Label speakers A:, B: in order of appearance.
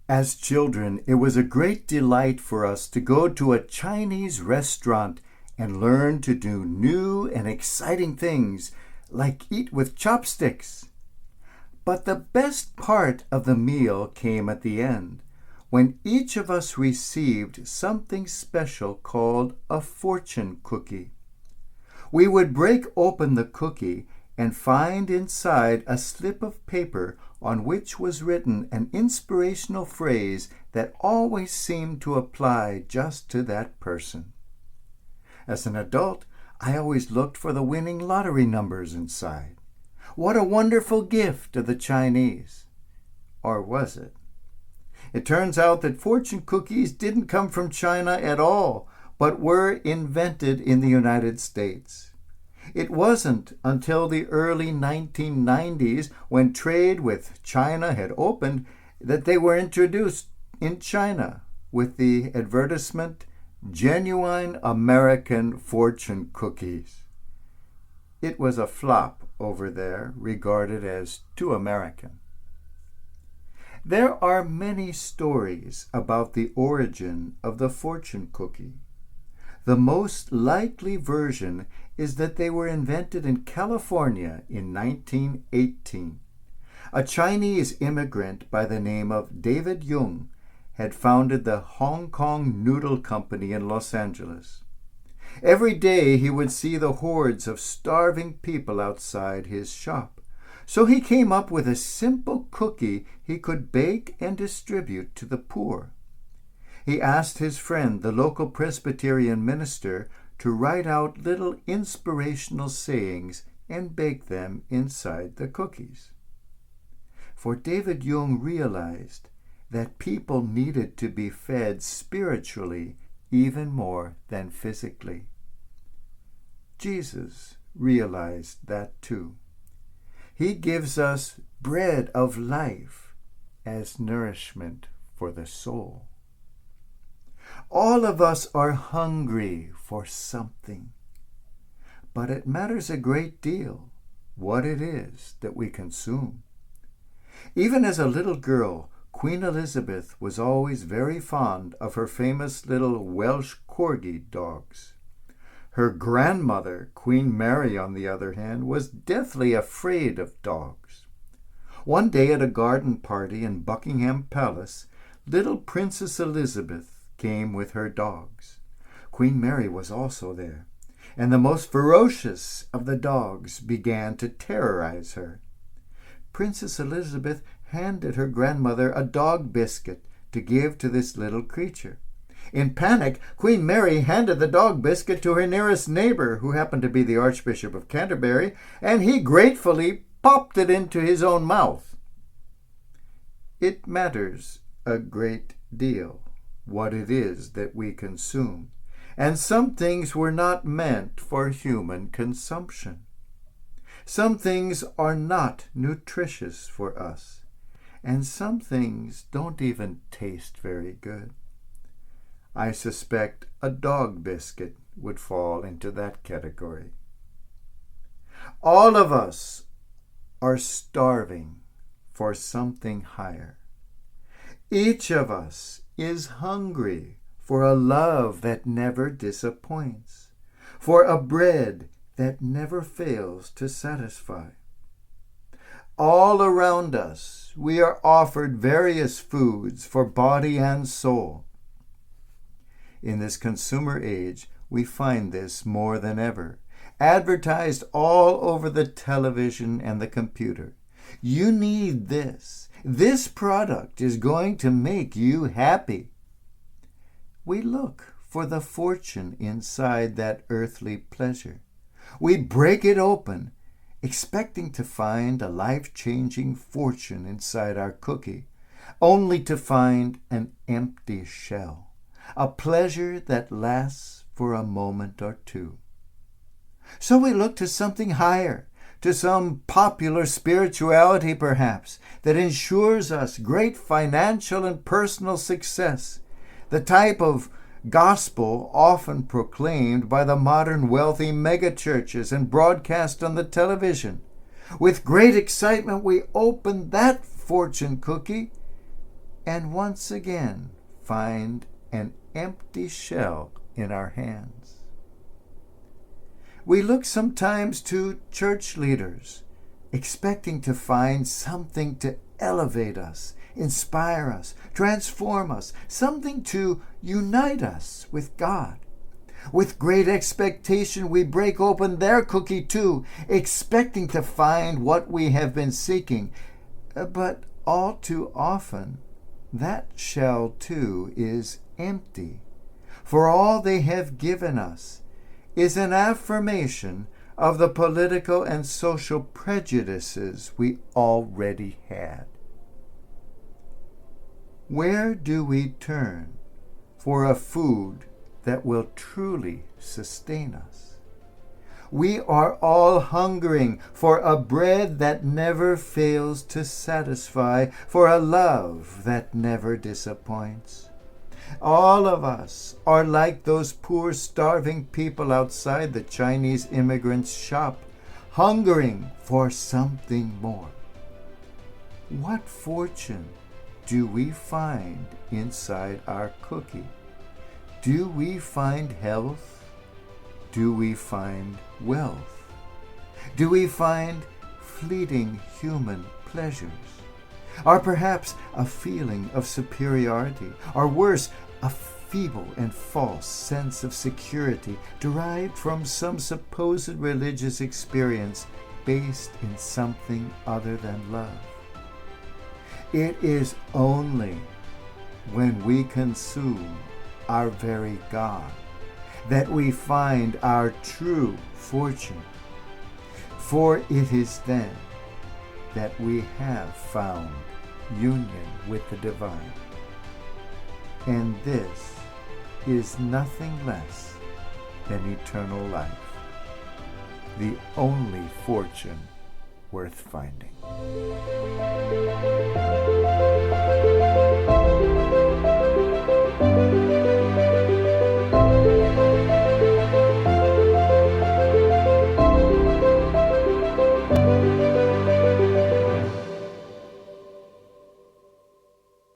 A: As children, it was a great delight for us to go to a Chinese restaurant and learn to do new and exciting things, like eat with chopsticks. But the best part of the meal came at the end, when each of us received something special called a fortune cookie. We would break open the cookie and find inside a slip of paper on which was written an inspirational phrase that always seemed to apply just to that person. As an adult, I always looked for the winning lottery numbers inside. What a wonderful gift of the Chinese! Or was it? It turns out that fortune cookies didn't come from China at all, but were invented in the United States. It wasn't until the early 1990s, when trade with China had opened, that they were introduced in China with the advertisement, "Genuine American Fortune Cookies." It was a flop over there, regarded as too American. There are many stories about the origin of the fortune cookie. The most likely version is that they were invented in California in 1918. A Chinese immigrant by the name of David Jung had founded the Hong Kong Noodle Company in Los Angeles. Every day he would see the hordes of starving people outside his shop. So he came up with a simple cookie he could bake and distribute to the poor. He asked his friend, the local Presbyterian minister, to write out little inspirational sayings and bake them inside the cookies. For David Jung realized that people needed to be fed spiritually even more than physically. Jesus realized that too. He gives us bread of life as nourishment for the soul. All of us are hungry for something, but it matters a great deal what it is that we consume. Even as a little girl, Queen Elizabeth was always very fond of her famous little Welsh corgi dogs. Her grandmother, Queen Mary, on the other hand, was deathly afraid of dogs. One day at a garden party in Buckingham Palace, little Princess Elizabeth came with her dogs. Queen Mary was also there, and the most ferocious of the dogs began to terrorize her. Princess Elizabeth handed her grandmother a dog biscuit to give to this little creature. In panic, Queen Mary handed the dog biscuit to her nearest neighbor, who happened to be the Archbishop of Canterbury, and he gratefully popped it into his own mouth. It matters a great deal what it is that we consume, and some things were not meant for human consumption. Some things are not nutritious for us, and some things don't even taste very good. I suspect a dog biscuit would fall into that category. All of us are starving for something higher. Each of us is hungry for a love that never disappoints, for a bread that never fails to satisfy. All around us, we are offered various foods for body and soul. In this consumer age, we find this more than ever, advertised all over the television and the computer. You need this. This product is going to make you happy. We look for the fortune inside that earthly pleasure. We break it open, expecting to find a life-changing fortune inside our cookie, only to find an empty shell. A pleasure that lasts for a moment or two. So we look to something higher, to some popular spirituality perhaps, that ensures us great financial and personal success, the type of gospel often proclaimed by the modern wealthy megachurches and broadcast on the television. With great excitement we open that fortune cookie, and once again find an empty shell in our hands. We look sometimes to church leaders, expecting to find something to elevate us, inspire us, transform us, something to unite us with God. With great expectation, we break open their cookie too, expecting to find what we have been seeking. But all too often, that shell too is empty, for all they have given us is an affirmation of the political and social prejudices we already had. Where do we turn for a food that will truly sustain us? We are all hungering for a bread that never fails to satisfy, for a love that never disappoints. All of us are like those poor starving people outside the Chinese immigrant's shop, hungering for something more. What fortune do we find inside our cookie? Do we find health? Do we find wealth? Do we find fleeting human pleasures? Or perhaps a feeling of superiority, or worse, a feeble and false sense of security derived from some supposed religious experience based in something other than love? It is only when we consume our very God that we find our true fortune, for it is then that we have found union with the divine. And this is nothing less than eternal life, the only fortune worth finding.